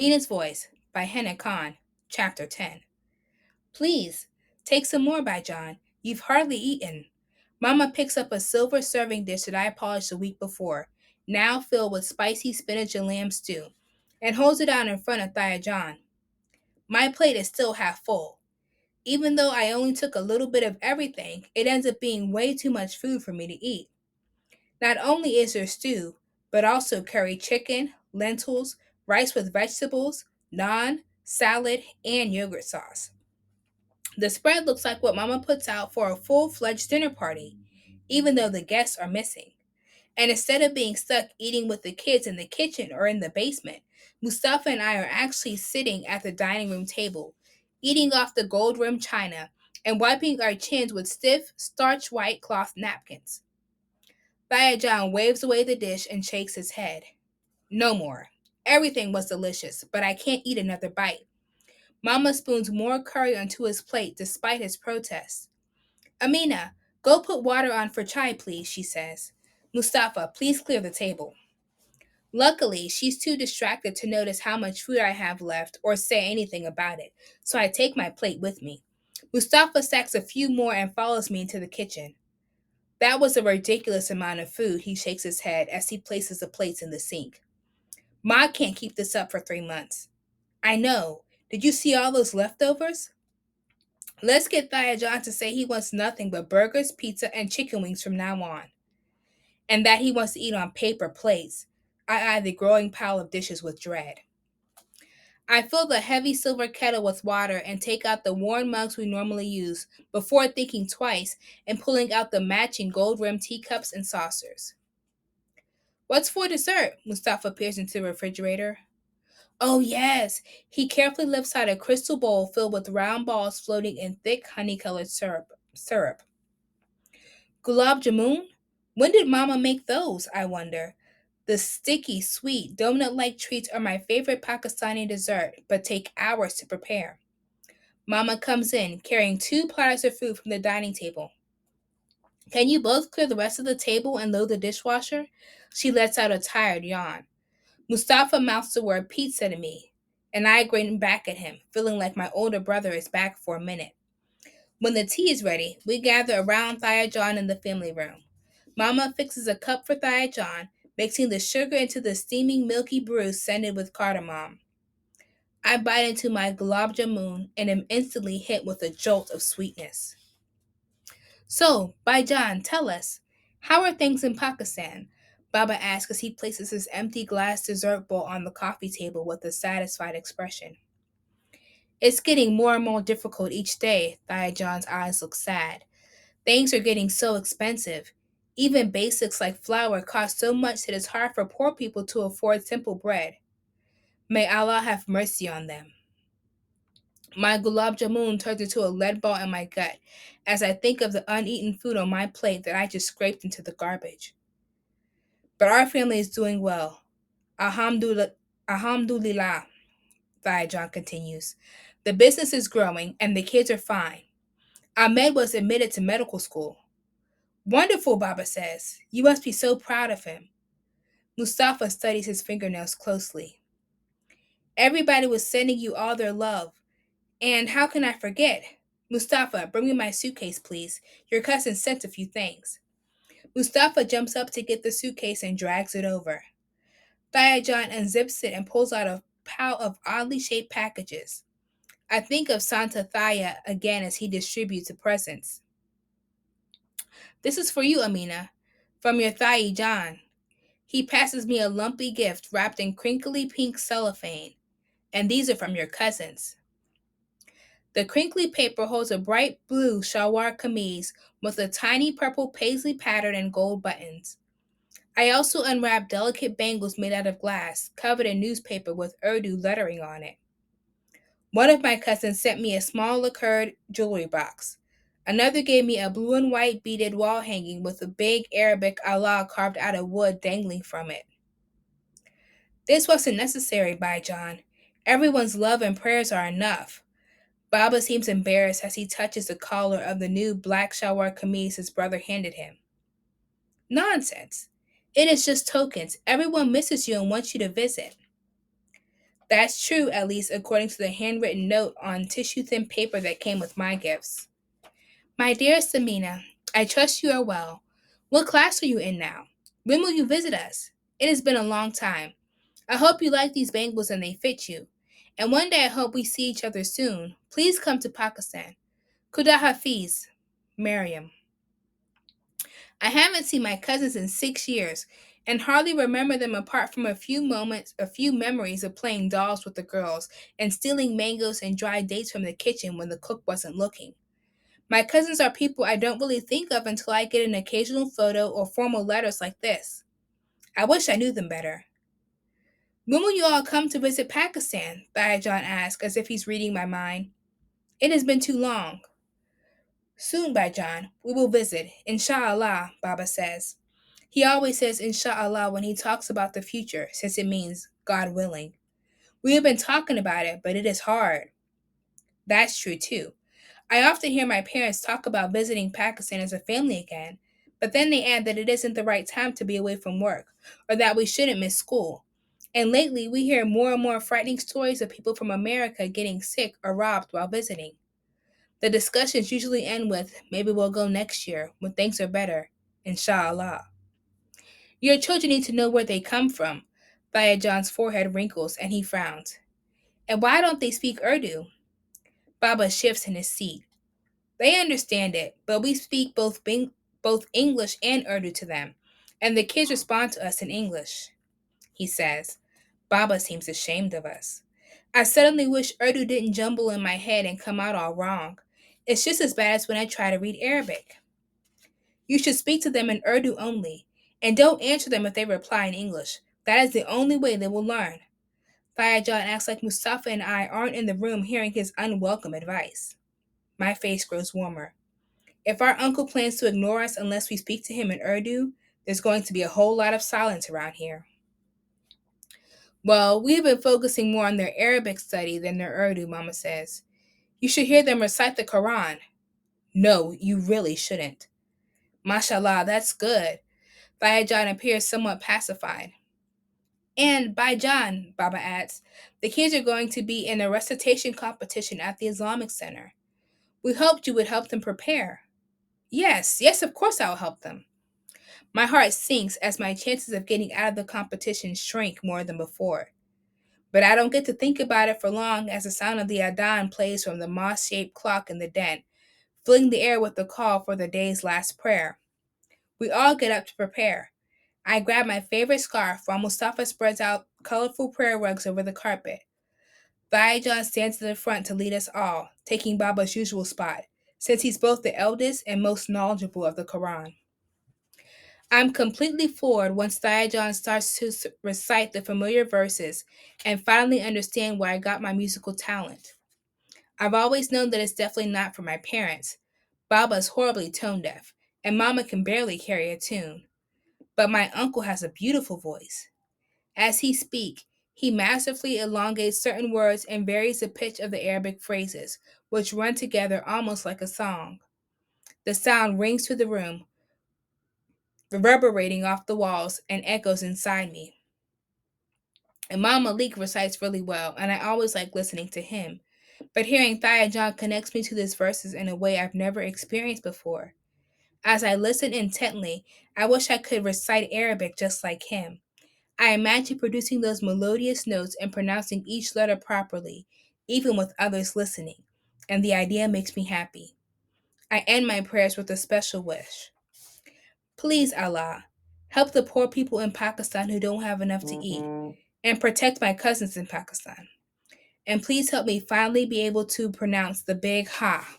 Amina's Voice by Hena, Chapter 10. Please, take some more, by John. You've hardly eaten. Mama picks up a silver serving dish that I polished the week before, now filled with spicy spinach and lamb stew, and holds it out in front of Thea John. My plate is still half full. Even though I only took a little bit of everything, it ends up being way too much food for me to eat. Not only is there stew, but also curry chicken, lentils, rice with vegetables, naan, salad, and yogurt sauce. The spread looks like what Mama puts out for a full fledged dinner party, even though the guests are missing. And instead of being stuck eating with the kids in the kitchen or in the basement, Mustafa and I are actually sitting at the dining room table, eating off the gold rimmed china and wiping our chins with stiff, starch white cloth napkins. John waves away the dish and shakes his head. No more. Everything was delicious, but I can't eat another bite. Mama spoons more curry onto his plate despite his protests. Amina, go put water on for chai, please, she says. Mustafa, please clear the table. Luckily, she's too distracted to notice how much food I have left or say anything about it, so I take my plate with me. Mustafa stacks a few more and follows me into the kitchen. That was a ridiculous amount of food, he shakes his head as he places the plates in the sink. Ma can't keep this up for 3 months. I know. Did you see all those leftovers? Let's get Thaya John to say he wants nothing but burgers, pizza, and chicken wings from now on, and that he wants to eat on paper plates. I eye the growing pile of dishes with dread. I fill the heavy silver kettle with water and take out the worn mugs we normally use before thinking twice and pulling out the matching gold rimmed teacups and saucers. What's for dessert? Mustafa peers into the refrigerator. Oh, yes. He carefully lifts out a crystal bowl filled with round balls floating in thick honey colored syrup. Gulab jamun? When did Mama make those, I wonder? The sticky, sweet, donut like treats are my favorite Pakistani dessert, but take hours to prepare. Mama comes in, carrying 2 platters of food from the dining table. Can you both clear the rest of the table and load the dishwasher? She lets out a tired yawn. Mustafa mouths the word pizza to me, and I grin back at him, feeling like my older brother is back for a minute. When the tea is ready, we gather around Thaya John in the family room. Mama fixes a cup for Thaya John, mixing the sugar into the steaming milky brew scented with cardamom. I bite into my gulab jamun and am instantly hit with a jolt of sweetness. So, Baijan, tell us, how are things in Pakistan? Baba asks as he places his empty glass dessert bowl on the coffee table with a satisfied expression. It's getting more and more difficult each day, John's eyes look sad. Things are getting so expensive. Even basics like flour cost so much that it's hard for poor people to afford simple bread. May Allah have mercy on them. My gulab jamun turns into a lead ball in my gut as I think of the uneaten food on my plate that I just scraped into the garbage. But our family is doing well. Alhamdulillah, Alhamdulillah, John continues. The business is growing and the kids are fine. Ahmed was admitted to medical school. Wonderful, Baba says. You must be so proud of him. Mustafa studies his fingernails closely. Everybody was sending you all their love. And how can I forget? Mustafa, bring me my suitcase, please. Your cousin sent a few things. Mustafa jumps up to get the suitcase and drags it over. John unzips it and pulls out a pile of oddly shaped packages. I think of Santa Thaya again as he distributes the presents. This is for you, Amina, from your Thai John. He passes me a lumpy gift wrapped in crinkly pink cellophane, and these are from your cousins. The crinkly paper holds a bright blue shalwar kameez with a tiny purple paisley pattern and gold buttons. I also unwrap delicate bangles made out of glass, covered in newspaper with Urdu lettering on it. One of my cousins sent me a small lacquered jewelry box. Another gave me a blue and white beaded wall hanging with a big Arabic Allah carved out of wood dangling from it. This wasn't necessary, by John. Everyone's love and prayers are enough. Baba seems embarrassed as he touches the collar of the new black shalwar kameez his brother handed him. Nonsense. It is just tokens. Everyone misses you and wants you to visit. That's true, at least according to the handwritten note on tissue thin paper that came with my gifts. My dearest Amina, I trust you are well. What class are you in now? When will you visit us? It has been a long time. I hope you like these bangles and they fit you. And one day I hope we see each other soon. Please come to Pakistan. Kuda Hafiz, Miriam. I haven't seen my cousins in 6 years and hardly remember them apart from a few memories of playing dolls with the girls and stealing mangoes and dried dates from the kitchen when the cook wasn't looking. My cousins are people I don't really think of until I get an occasional photo or formal letters like this. I wish I knew them better. When will you all come to visit Pakistan? Bayajan asked, as if he's reading my mind. It has been too long. Soon, Bajan, we will visit, inshallah, Baba says. He always says inshallah when he talks about the future, since it means God willing. We have been talking about it, but it is hard. That's true too. I often hear my parents talk about visiting Pakistan as a family again, but then they add that it isn't the right time to be away from work, or that we shouldn't miss school. And lately, we hear more and more frightening stories of people from America getting sick or robbed while visiting. The discussions usually end with, maybe we'll go next year when things are better, inshallah. Your children need to know where they come from. Via John's forehead wrinkles and he frowns. And why don't they speak Urdu? Baba shifts in his seat. They understand it, but we speak both English and Urdu to them, and the kids respond to us in English, he says. Baba seems ashamed of us. I suddenly wish Urdu didn't jumble in my head and come out all wrong. It's just as bad as when I try to read Arabic. You should speak to them in Urdu only, and don't answer them if they reply in English. That is the only way they will learn. Fayajan acts like Mustafa and I aren't in the room hearing his unwelcome advice. My face grows warmer. If our uncle plans to ignore us unless we speak to him in Urdu, there's going to be a whole lot of silence around here. Well, we've been focusing more on their Arabic study than their Urdu, Mama says. You should hear them recite the Quran. No, you really shouldn't. Mashallah, that's good. Bayajan appears somewhat pacified. And Baijan, Baba adds, the kids are going to be in a recitation competition at the Islamic Center. We hoped you would help them prepare. Yes, of course I'll help them. My heart sinks as my chances of getting out of the competition shrink more than before. But I don't get to think about it for long as the sound of the adhan plays from the moss-shaped clock in the den, filling the air with the call for the day's last prayer. We all get up to prepare. I grab my favorite scarf while Mustafa spreads out colorful prayer rugs over the carpet. Vayajan stands in the front to lead us all, taking Baba's usual spot, since he's both the eldest and most knowledgeable of the Quran. I'm completely floored once Vayajan starts to recite the familiar verses and finally understand where I got my musical talent. I've always known that it's definitely not for my parents. Baba's horribly tone deaf, and Mama can barely carry a tune. But my uncle has a beautiful voice. As he speaks, he masterfully elongates certain words and varies the pitch of the Arabic phrases, which run together almost like a song. The sound rings through the room, reverberating off the walls and echoes inside me. Imam Malik recites really well, and I always like listening to him. But hearing Thaya John connects me to these verses in a way I've never experienced before. As I listen intently, I wish I could recite Arabic just like him. I imagine producing those melodious notes and pronouncing each letter properly, even with others listening, and the idea makes me happy. I end my prayers with a special wish. Please, Allah, help the poor people in Pakistan who don't have enough to eat, and protect my cousins in Pakistan. And please help me finally be able to pronounce the big ha